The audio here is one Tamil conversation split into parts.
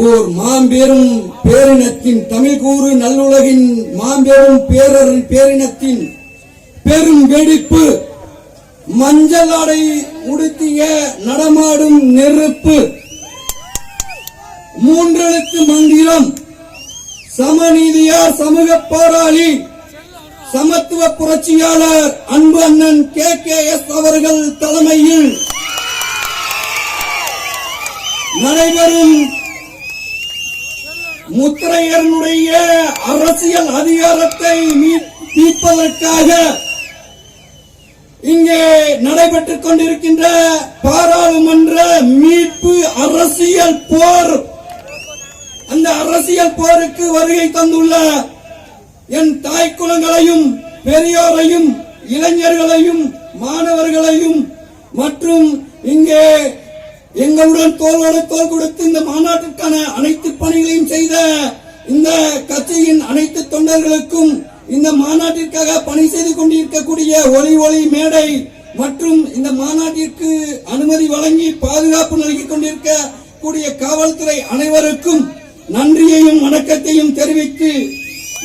ஓர் மாம்பெரும் பேரினத்தின் தமிழ் கூறு நல்லுலகின் மாம்பெரும் பேரினத்தின் பெரும் வெடிப்பு, மஞ்சள் ஆடை உடுத்திய நடமாடும் நெருப்பு, மூன்றெழுத்து மந்திரம், சமநீதியார், சமூக போராளி, சமத்துவ புரட்சியாளர் அன்பு அண்ணன் KKS அவர்கள் தலைமையில் நடைபெறும் முத்திரையனுடைய அரசியல் அதிகாரத்தை மீட்பதற்காக இங்கே நடைபெற்றுக் கொண்டிருக்கின்ற பாராளுமன்ற மீட்பு அரசியல் போர், அந்த அரசியல் போருக்கு வருகை தந்துள்ள என் தாய் குலங்களையும் பெரியோரையும் இளைஞர்களையும் மாணவர்களையும் மற்றும் இங்கே எங்களுடன் தோளோடு தோள் கொடுத்து இந்த மாநாட்டிற்கான அனைத்து பணிகளையும் செய்த இந்த கட்சியின் அனைத்து தொண்டர்களுக்கும், இந்த மாநாட்டிற்காக பணி செய்து கொண்டிருக்கக்கூடிய ஒளி மேடை மற்றும் இந்த மாநாட்டிற்கு அனுமதி வழங்கி பாதுகாப்பு நல்கிக் கொண்டிருக்கக்கூடிய காவல்துறை அனைவருக்கும் நன்றியையும் வணக்கத்தையும் தெரிவித்து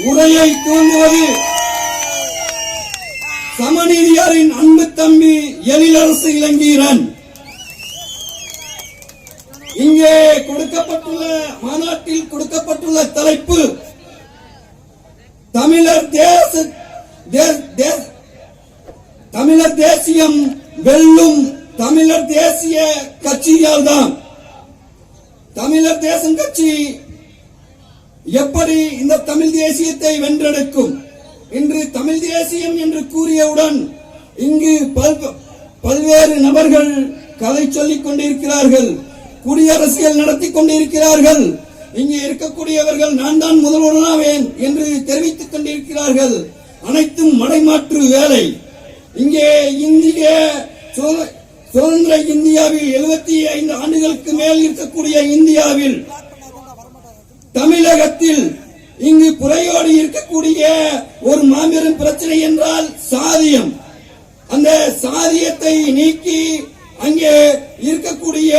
உரையை துவங்குவது சமநீதியாரின் அன்பு தம்பி எழிலரசு இளங்கீரன். இங்கே கொடுக்கப்பட்டுள்ள மாநாட்டில் கொடுக்கப்பட்டுள்ள தலைப்பு தமிழர் தேசியம் வெல்லும் தமிழர் தேசிய கட்சியால் தான். தமிழர் தேசம் கட்சி எப்படி இந்த தமிழ் தேசியத்தை வென்றெடுக்கும்? இன்று தமிழ் தேசியம் என்று கூறியவுடன் இங்கு பல்வேறு நபர்கள் கதை சொல்லிக் கொண்டிருக்கிறார்கள், குடியரசியல் நடத்தி கொண்டிருக்கிறார்கள். இங்கே இருக்கக்கூடியவர்கள் நான் தான் முதல்வனாவேன் என்று தெரிவித்துக் கொண்டிருக்கிறார்கள். அனைத்தும் மடைமாற்று வேலை. இங்கே இந்திய சுதந்திர இந்தியாவில் 75 ஆண்டுகளுக்கு மேல் இருக்கக்கூடிய இந்தியாவில் தமிழகத்தில் இங்கு புறையோடி இருக்கக்கூடிய ஒரு மாபெரும் பிரச்சனை என்றால் சாதியம். அந்த சாதியத்தை நீக்கி அங்கே இருக்கக்கூடிய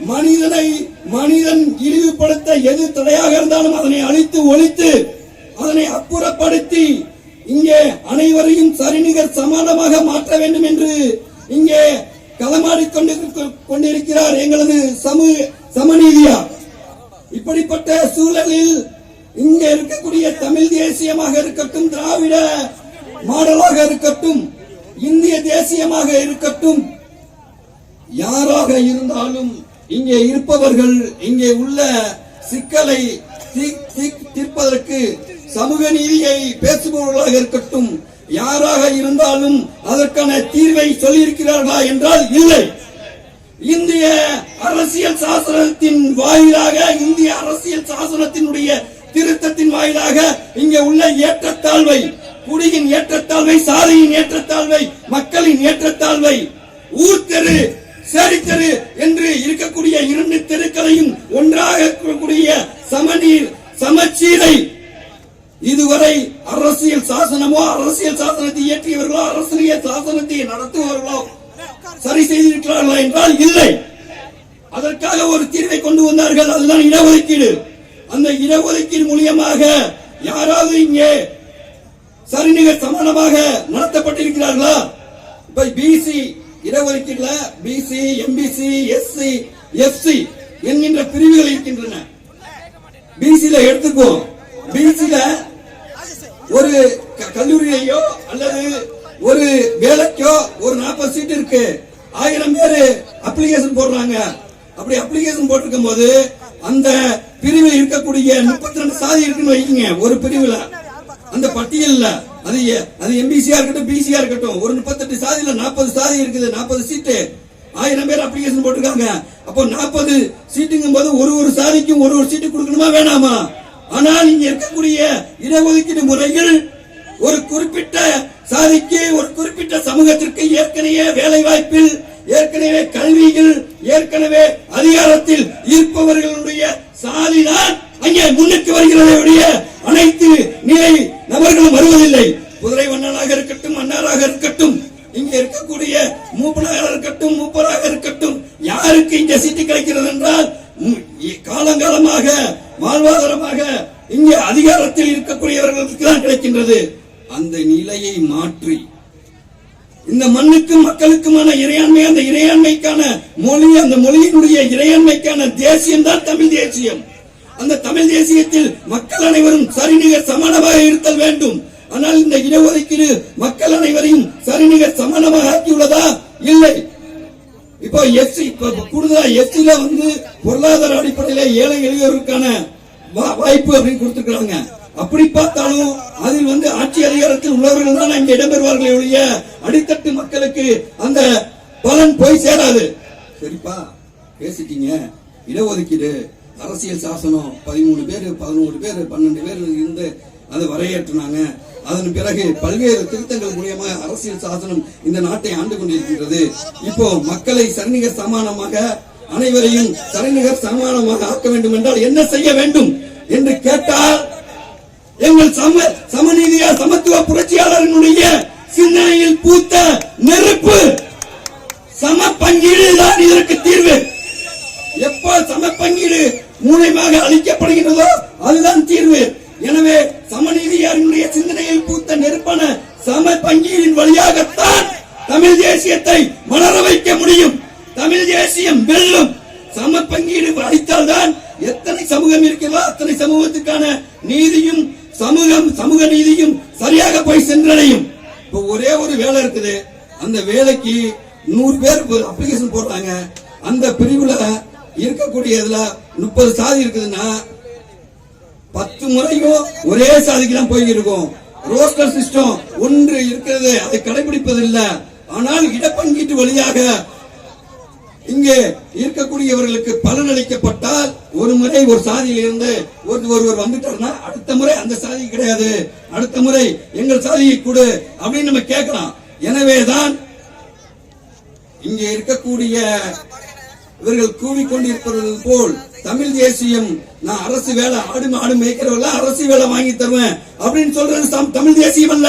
மனிதன் இழிவுபடுத்த எது தடையாக இருந்தாலும் அதனை அழித்து ஒழித்து அதனை அப்புறப்படுத்தி இங்கே அனைவரையும் சரிநிகர் சமானமாக மாற்ற வேண்டும் என்று இங்கே களமாடிக்கொண்டிருக்கிறார் எங்களது சமநீதியார். இப்படிப்பட்ட சூழலில் இங்கே இருக்கக்கூடிய தமிழ் தேசியமாக இருக்கட்டும், திராவிட மாடலாக இருக்கட்டும், இந்திய தேசியமாக இருக்கட்டும், யாராக இருந்தாலும் இங்கே இருப்பவர்கள் இங்கே உள்ள சிக்கலை தீர்ப்பதற்கு சமூக நீதியை பேசுபவர்களாக இருக்கட்டும், யாராக இருந்தாலும் அதற்கான தீர்வை சொல்லியிருக்கிறார்களா என்றால் இல்லை. இந்திய அரசியல் சாசனத்தின் வாயிலாக, இந்திய அரசியல் சாசனத்தினுடைய திருத்தத்தின் வாயிலாக இங்கே உள்ள ஏற்றத்தாழ்வை, குடியின் ஏற்றத்தாழ்வை, சாதியின் ஏற்றத்தாழ்வை, மக்களின் ஏற்றத்தாழ்வை, ஊர் தெரு சேரித்தெரு என்று இருக்கக்கூடிய 2 தெருக்களையும் ஒன்றாக இருக்கக்கூடிய சமச்சீரை இதுவரை அரசியல் சாசனமோ, அரசியல் சாசனத்தை இயற்றியவர்களோ, அரசியல் சாசனத்தை நடத்துபவர்களோ சரி செய்திருக்கிறார்களா என்றால் இல்லை. அதற்காக ஒரு தீர்வை கொண்டு வந்தார்கள், அதுதான் இடஒதுக்கீடு. அந்த இடஒதுக்கீடு மூலியமாக யாராவது இங்கே சரிநிகர் சமானமாக நடத்தப்பட்டிருக்கிறார்களா? இப்ப பிசி இடஒதுக்கீடுல பிசி, எம்பிசி, எஸ்சி, எஸ்சி என்கின்ற பிரிவுகள் இருக்கின்றன. பிசில எடுத்துக்கோ, பிசில ஒரு கல்லூரியிலேயோ அல்லது ஒரு வேலைக்கோ ஒரு 40 சீட் இருக்கு, 1000 பேர் அப்ளிகேஷன் போடுறாங்க. அப்படி அப்ளிகேஷன் போட்டிருக்கும் போது அந்த பிரிவில் இருக்கக்கூடிய 32 சாதி இருக்குன்னு வைக்கீங்க. ஒரு பிரிவுல அந்த பட்டியல்ல அது எம்பிசியா இருக்கட்டும், பிசியா இருக்கட்டும், ஒரு 38 சாதியில 40 சாதி இருக்குது, 40 சீட்டு, 1000 பேர் அப்ளிகேஷன் போட்டிருக்காங்க. அப்போ 40 சீட்டுங்கும் போது ஒரு சாதிக்கும் ஒரு சீட்டு கொடுக்கணுமா வேணாமா? ஆனால் இங்க இருக்கக்கூடிய இடஒதுக்கீடு முறைகள் ஒரு குறிப்பிட்ட சாதிக்கு, ஒரு குறிப்பிட்ட சமூகத்திற்கு ஏற்கனவே வேலை வாய்ப்பில், ஏற்கனவே கல்வியில், ஏற்கனவே அதிகாரத்தில் இருப்பவர்களுடைய சாதிதான் அங்கே முன்னுக்கு வருகிறதையுடைய அனைத்து நிலை நபர்களும் வருவதில்லை. குதிரை வண்ணனாக இருக்கட்டும், மன்னராக இருக்கட்டும், இங்க இருக்கக்கூடிய மூப்பனாக இருக்கட்டும், மூப்பராக இருக்கட்டும், யாருக்கு இங்க சீட்டு கிடைக்கிறது என்றால் காலங்காலமாக வாழ்வாதாரமாக இங்கே அதிகாரத்தில் இருக்கக்கூடியவர்களுக்கு தான் கிடைக்கின்றது. அந்த நிலையை மாற்றி இந்த மண்ணுக்கும் மக்களுக்குமான இறையாண்மை, அந்த இறையாண்மைக்கான மொழி, அந்த மொழியினுடைய இறையாண்மைக்கான தேசியம் தான் தமிழ் தேசியம். அந்த தமிழ் தேசியத்தில் மக்கள் அனைவரும் சரிநிகர் சமானமாக இருத்தல் வேண்டும். ஆனால் இந்த இடஒதுக்கீடு மக்கள் அனைவரையும் சரிநிகர் சமானமாக ஆக்கியுள்ளதா? இல்லை. இப்போ எஸ்சி, கூடுதலா எஸ்சில பொருளாதார அடிப்படையில ஏழை எளியோருக்கான வாய்ப்பு அப்படின்னு கொடுத்திருக்காங்க. அப்படி பார்த்தாலும் அதில் ஆட்சி அதிகாரத்தில் உள்ளவர்கள் தான் இங்க இடம்பெறுவார்கள் ஒழிய அடித்தட்டு மக்களுக்கு அந்த பலன் போய் சேராது. சரிப்பா, பேசிட்டீங்க. இடஒதுக்கீடு அரசியல் சாசனம் 13 பேர் 11 பேர் 12 பேர் இருந்து அதை வரையேற்றினாங்க. அதன் பிறகு பல்வேறு திருத்தங்கள் மூலியமாக அரசியல் சாசனம் இந்த நாட்டை ஆண்டு கொண்டிருக்கிறது. இப்போ மக்களை சரிநிகர் சமானமாக, அனைவரையும் சரிநிகர் சமானமாக ஆக்க வேண்டும் என்றால் என்ன செய்ய வேண்டும் என்று கேட்டால், எங்கள் சமநீதியா சமத்துவ புரட்சியாளர்களுடைய சிந்தனையில் பூத்த நெருப்பு சம பங்கீடு தான் இதற்கு தீர்வு. எப்போ சம பங்கீடு மூலமாக அளிக்கப்படுகிறதோ அதுதான் தீர்வு. எனவே சமநீதியாரினுடைய சிந்தனையில் பூத்த நெருப்பான சம பங்கீடின் வழியாகத்தான் தமிழ் தேசியத்தை மலர வைக்க முடியும். தமிழ் தேசியம் வெல்லும். சம பங்கீடு அளித்தால்தான் எத்தனை சமூகம் இருக்கிறதோ அத்தனை சமூகத்துக்கான நீதியும் சமூக நீதியும் சரியாக போய் சென்றடையும். இப்போ ஒரே ஒரு வேலை இருக்குது. அந்த வேலைக்கு 100 பேர் அப்ளிகேஷன் போடுறாங்க. அந்த பிரிவுல இருக்கக்கூடியதுல 30 சாதி இருக்குதுன்னா 10 முறையும் ஒரே சாதிக்கு தான் போயிருக்கும். ரோஸ்டர் சிஸ்டம் ஒன்று இருக்கிறது, அதை கடைபிடிப்பதில்லை. ஆனால் இடப்பங்கீட்டு வழியாக இங்கே இருக்கக்கூடியவர்களுக்கு பலன் அளிக்கப்பட்டால், ஒரு முறை ஒரு சாதியில் இருந்து ஒருவர் வந்துட்டார்னா அடுத்த முறை அந்த சாதி கிடையாது, அடுத்த முறை எங்கள் சாதியை கொடு அப்படின்னு நம்ம கேட்கலாம். எனவேதான் இங்கே இருக்கக்கூடிய இவர்கள் கூவிக்கொண்டிருப்பது போல் தமிழ் தேசியம், நான் அரசு வேலை, ஆடு மாடு மேய்க்கிறவர்கள அரசு வேலை வாங்கி தருவேன் அப்படின்னு சொல்றது தமிழ் தேசியம் அல்ல.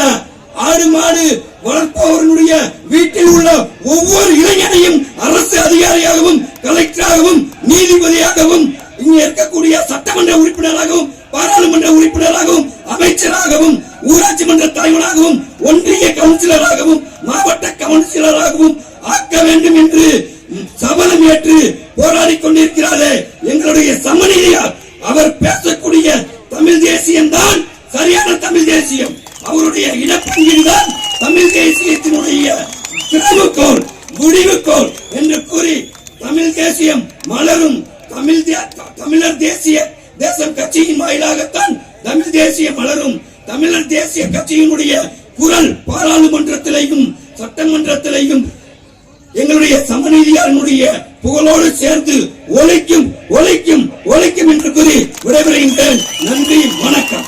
ஆடு மாடு வளர்ப்பவர்களுடைய வீட்டில் உள்ள ஒவ்வொரு இளைஞனையும் அரசு அதிகாரியாகவும், கலெக்டராகவும், நீதிபதியாகவும், இங்கே இருக்கக்கூடிய சட்டமன்ற உறுப்பினராகவும், பாராளுமன்ற உறுப்பினராகவும், அமைச்சராகவும், ஊராட்சி மன்ற தலைவராகவும், ஒன்றிய கவுன்சிலராகவும், மாவட்ட கவுன்சிலராகவும் ஆக்க வேண்டும் என்று சபதம் ஏற்று போராடி கொண்டிருக்கிறாரே எங்களுடைய சமநீதியார். அவர் பேசக்கூடிய தமிழ் தேசியம் தான் சரியான தமிழ் தேசியம். அவருடைய இடப்பங்கீடுதான் தமிழ் தேசியத்தினுடைய திறவுகோல், முடிவுகோல் என்று கூறி தமிழ் தேசியம் மலரும். தமிழர் தேசிய தேசம் கட்சியின் வாயிலாகத்தான் தமிழ் தேசியம் மலரும். தமிழர் தேசிய கட்சியினுடைய குரல் பாராளுமன்றத்திலேயும் சட்டமன்றத்திலேயும் எங்களுடைய சமநீதியாளனுடைய புகழோடு சேர்ந்து ஒலிக்கும் ஒலிக்கும் ஒலிக்கும் என்று கூறி விடைபெறுகின்றேன். நன்றி, வணக்கம்.